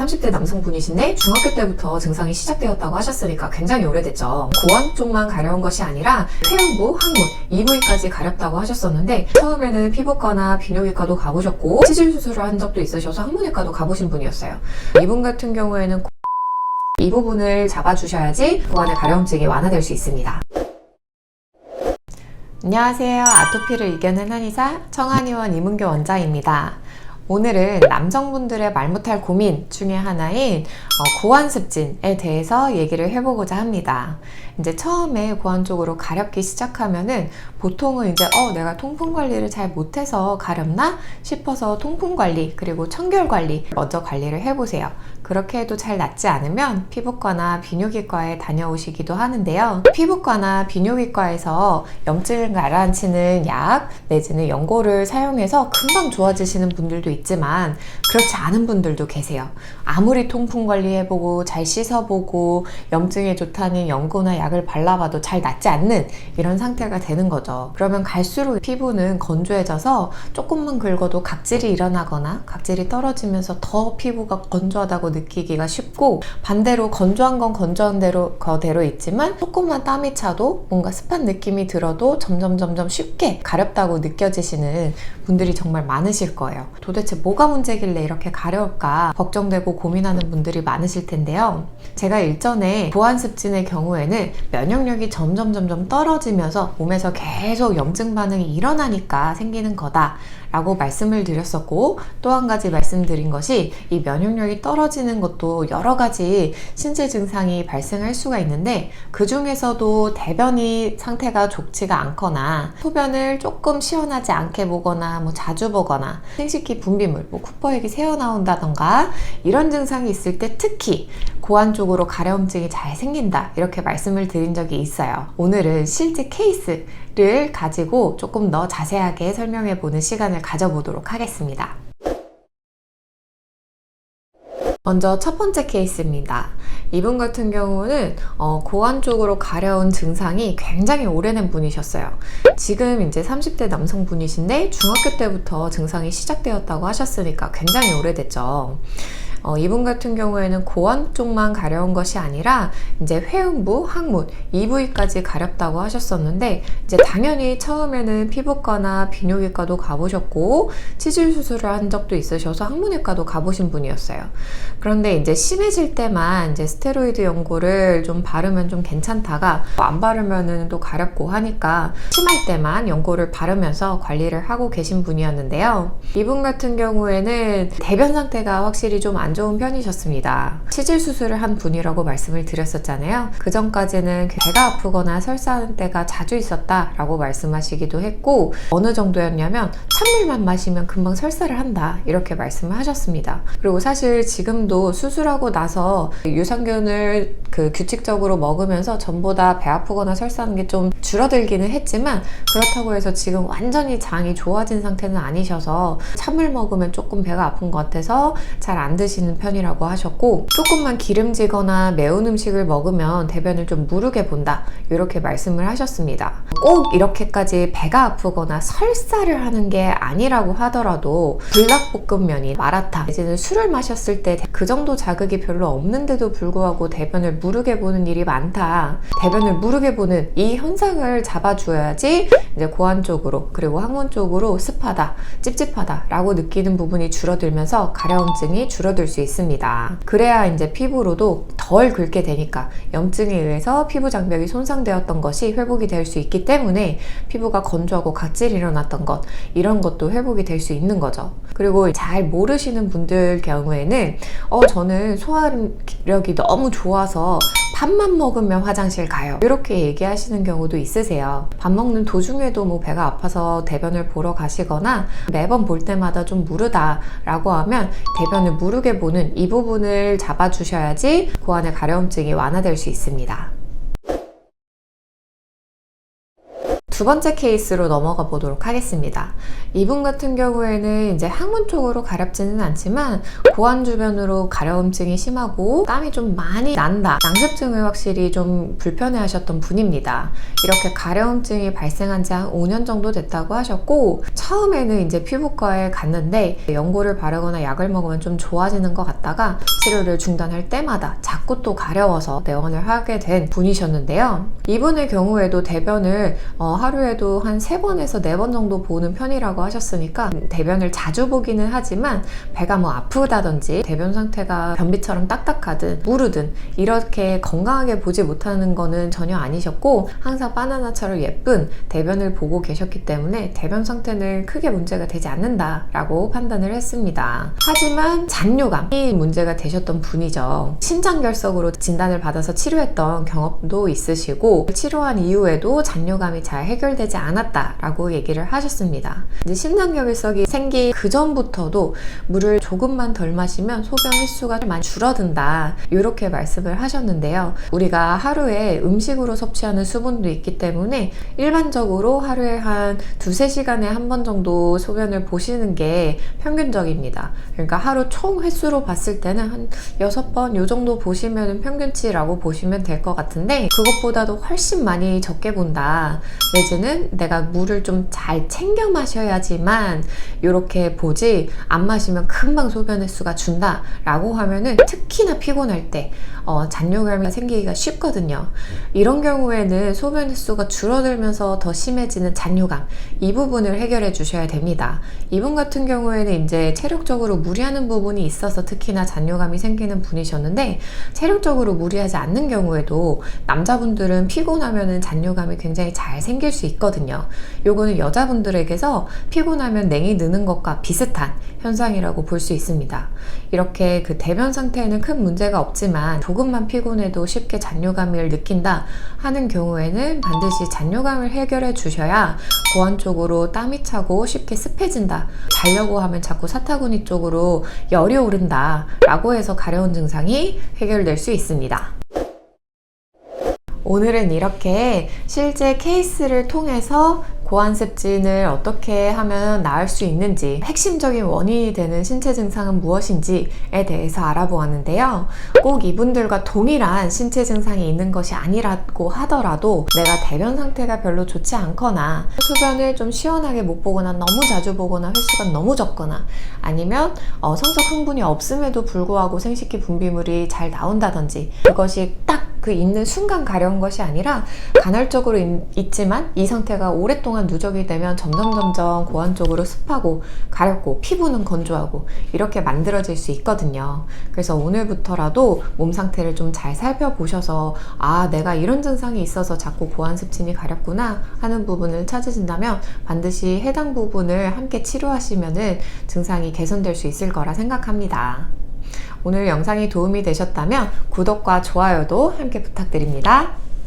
30대 남성분이신데 중학교 때부터 증상이 시작되었다고 하셨으니까 굉장히 오래됐죠. 고환 쪽만 가려운 것이 아니라 폐음부, 항문, 이부위까지 가렵다고 하셨었는데 처음에는 피부과나 비뇨기과도 가보셨고 치질 수술을 한 적도 있으셔서 항문외과도 가보신 분이었어요. 이분 같은 경우에는 이 부분을 잡아주셔야지 고환의 가려움증이 완화될 수 있습니다. 안녕하세요. 아토피를 이겨낸 한의사 청한의원 이문교 원장입니다. 오늘은 남성분들의 말 못할 고민 중에 하나인 고환습진에 대해서 얘기를 해보고자 합니다. 이제 처음에 고환 쪽으로 가렵기 시작하면은 보통은 이제 내가 통풍 관리를 잘 못해서 가렵나 싶어서 통풍 관리 그리고 청결 관리 먼저 관리를 해보세요. 그렇게 해도 잘 낫지 않으면 피부과나 비뇨기과에 다녀오시기도 하는데요. 피부과나 비뇨기과에서 염증을 가라앉히는 약 내지는 연고를 사용해서 금방 좋아지시는 분들도 있지만 그렇지 않은 분들도 계세요. 아무리 통풍 관리해보고 잘 씻어보고 염증에 좋다는 연고나 약을 발라봐도 잘 낫지 않는 이런 상태가 되는 거죠. 그러면 갈수록 피부는 건조해져서 조금만 긁어도 각질이 일어나거나 각질이 떨어지면서 더 피부가 건조하다고 느끼기가 쉽고, 반대로 건조한 건 건조한 거대로 있지만 조금만 땀이 차도 뭔가 습한 느낌이 들어도 점점 쉽게 가렵다고 느껴지시는 분들이 정말 많으실 거예요. 도대체 뭐가 문제길래 이렇게 가려울까 걱정되고 고민하는 분들이 많으실 텐데요. 제가 일전에 고환습진의 경우에는 면역력이 점점 떨어지면서 몸에서 계속 염증 반응이 일어나니까 생기는 거다 라고 말씀을 드렸었고, 또 한 가지 말씀드린 것이 이 면역력이 떨어지는 것도 여러 가지 신체 증상이 발생할 수가 있는데 그 중에서도 대변이 상태가 좋지가 않거나 소변을 조금 시원하지 않게 보거나 자주 보거나 생식기 분비물, 쿠퍼액이 새어나온다던가 이런 증상이 있을 때 특히 고환 쪽으로 가려움증이 잘 생긴다 이렇게 말씀을 드린 적이 있어요. 오늘은 실제 케이스를 가지고 조금 더 자세하게 설명해 보는 시간을 가져보도록 하겠습니다. 먼저 첫 번째 케이스입니다. 이분 같은 경우는 고환 쪽으로 가려운 증상이 굉장히 오래된 분이셨어요. 지금 이제 30대 남성분이신데 중학교 때부터 증상이 시작되었다고 하셨으니까 굉장히 오래됐죠. 이분 같은 경우에는 고환 쪽만 가려운 것이 아니라 이제 회음부, 항문, 이부위까지 가렵다고 하셨었는데 이제 당연히 처음에는 피부과나 비뇨기과도 가보셨고 치질 수술을 한 적도 있으셔서 항문외과도 가보신 분이었어요. 그런데 이제 심해질 때만 이제 스테로이드 연고를 좀 바르면 좀 괜찮다가 안 바르면은 또 가렵고 하니까 심할 때만 연고를 바르면서 관리를 하고 계신 분이었는데요. 이분 같은 경우에는 대변 상태가 확실히 좀 안 좋은 편이셨습니다. 치질 수술을 한 분이라고 말씀을 드렸었잖아요. 그 전까지는 배가 아프거나 설사하는 때가 자주 있었다라고 말씀하시기도 했고, 어느 정도였냐면 찬물만 마시면 금방 설사를 한다 이렇게 말씀을 하셨습니다. 그리고 사실 지금도 수술하고 나서 유산균을 규칙적으로 먹으면서 전보다 배 아프거나 설사하는 게 좀 줄어들기는 했지만 그렇다고 해서 지금 완전히 장이 좋아진 상태는 아니셔서 찬물 먹으면 조금 배가 아픈 것 같아서 잘 안 드시는 편이라고 하셨고, 조금만 기름지거나 매운 음식을 먹으면 대변을 좀 무르게 본다 이렇게 말씀을 하셨습니다. 꼭 이렇게까지 배가 아프거나 설사를 하는 게 아니라고 하더라도 불닭볶음면이 마라탕 내지는 술을 마셨을 때 그 정도 자극이 별로 없는데도 불구하고 대변을 무르게 보는 일이 많다. 대변을 무르게 보는 이 현상을 잡아줘야지 이제 고환 쪽으로 그리고 항문 쪽으로 습하다, 찝찝하다 라고 느끼는 부분이 줄어들면서 가려움증이 줄어들 수 있습니다. 그래야 이제 피부로도 덜 긁게 되니까 염증에 의해서 피부 장벽이 손상되었던 것이 회복이 될 수 있기 때문에 피부가 건조하고 각질이 일어났던 것, 이런 것도 회복이 될 수 있는 거죠. 그리고 잘 모르시는 분들 경우에는 저는 소화력이 너무 좋아서 밥만 먹으면 화장실 가요 이렇게 얘기하시는 경우도 있으세요. 밥 먹는 도중에도 배가 아파서 대변을 보러 가시거나 매번 볼 때마다 좀 무르다 라고 하면 대변을 무르게 보는 이 부분을 잡아주셔야지 고환의 가려움증이 완화될 수 있습니다. 두 번째 케이스로 넘어가 보도록 하겠습니다. 이분 같은 경우에는 이제 항문 쪽으로 가렵지는 않지만 고환 주변으로 가려움증이 심하고 땀이 좀 많이 난다. 양습증을 확실히 좀 불편해 하셨던 분입니다. 이렇게 가려움증이 발생한 지 한 5년 정도 됐다고 하셨고, 처음에는 이제 피부과에 갔는데 연고를 바르거나 약을 먹으면 좀 좋아지는 것 같다가 치료를 중단할 때마다 자꾸 또 가려워서 내원을 하게 된 분이셨는데요. 이분의 경우에도 대변을 하루에도 한 3번에서 4번 정도 보는 편이라고 하셨으니까 대변을 자주 보기는 하지만 배가 뭐 아프다든지 대변 상태가 변비처럼 딱딱하든 무르든 이렇게 건강하게 보지 못하는 거는 전혀 아니셨고, 항상 바나나처럼 예쁜 대변을 보고 계셨기 때문에 대변 상태는 크게 문제가 되지 않는다라고 판단을 했습니다. 하지만 잔뇨감이 문제가 되셨던 분이죠. 신장결석으로 진단을 받아서 치료했던 경험도 있으시고, 치료한 이후에도 잔뇨감이 잘 해결되지 않았다라고 얘기를 하셨습니다. 이제 신장결석이 생기 그 전부터도 물을 조금만 덜 마시면 소변 횟수가 많이 줄어든다, 이렇게 말씀을 하셨는데요. 우리가 하루에 음식으로 섭취하는 수분도 있기 때문에 일반적으로 하루에 한 2-3시간에 한 번 정도 소변을 보시는 게 평균적입니다. 그러니까 하루 총 횟수로 봤을 때는 한 6번 요 정도 보시면 평균치라고 보시면 될 것 같은데, 그것보다도 훨씬 많이 적게 본다, 내지는 내가 물을 좀 잘 챙겨 마셔야지만 이렇게 보지 안 마시면 금방 소변 횟수가 준다 라고 하면은 특히나 피곤할 때 잔뇨감이 생기기가 쉽거든요. 이런 경우에는 소변 횟수가 줄어들면서 더 심해지는 잔뇨감, 이 부분을 해결해 주셔야 됩니다. 이분 같은 경우에는 이제 체력적으로 무리하는 부분이 있어서 특히나 잔뇨감이 생기는 분이셨는데, 체력적으로 무리하지 않는 경우에도 남자분들은 피곤하면은 잔뇨감이 굉장히 잘 생길 수 있거든요. 요거는 여자분들에게서 피곤하면 냉이 느는 것과 비슷한 현상이라고 볼 수 있습니다. 이렇게 그 대변 상태에는 큰 문제가 없지만 조금만 피곤해도 쉽게 잔뇨감을 느낀다 하는 경우에는 반드시 잔뇨감을 해결해 주셔야 고환 쪽으로 땀이 차고 쉽게 습해진다, 자려고 하면 자꾸 사타구니 쪽으로 열이 오른다 라고 해서 가려운 증상이 해결될 수 있습니다. 오늘은 이렇게 실제 케이스를 통해서 고환습진을 어떻게 하면 나을 수 있는지, 핵심적인 원인이 되는 신체 증상은 무엇인지에 대해서 알아보았는데요. 꼭 이분들과 동일한 신체 증상이 있는 것이 아니라고 하더라도 내가 대변 상태가 별로 좋지 않거나 소변을 좀 시원하게 못 보거나 너무 자주 보거나 횟수가 너무 적거나, 아니면 성적 흥분이 없음에도 불구하고 생식기 분비물이 잘 나온다든지, 그것이 딱 그 있는 순간 가려운 것이 아니라 간헐적으로 있지만 이 상태가 오랫동안 누적이 되면 점점 고환 쪽으로 습하고 가렵고 피부는 건조하고 이렇게 만들어질 수 있거든요. 그래서 오늘부터라도 몸 상태를 좀 잘 살펴보셔서 내가 이런 증상이 있어서 자꾸 고환습진이 가렵구나 하는 부분을 찾으신다면 반드시 해당 부분을 함께 치료하시면은 증상이 개선될 수 있을 거라 생각합니다. 오늘 영상이 도움이 되셨다면 구독과 좋아요도 함께 부탁드립니다.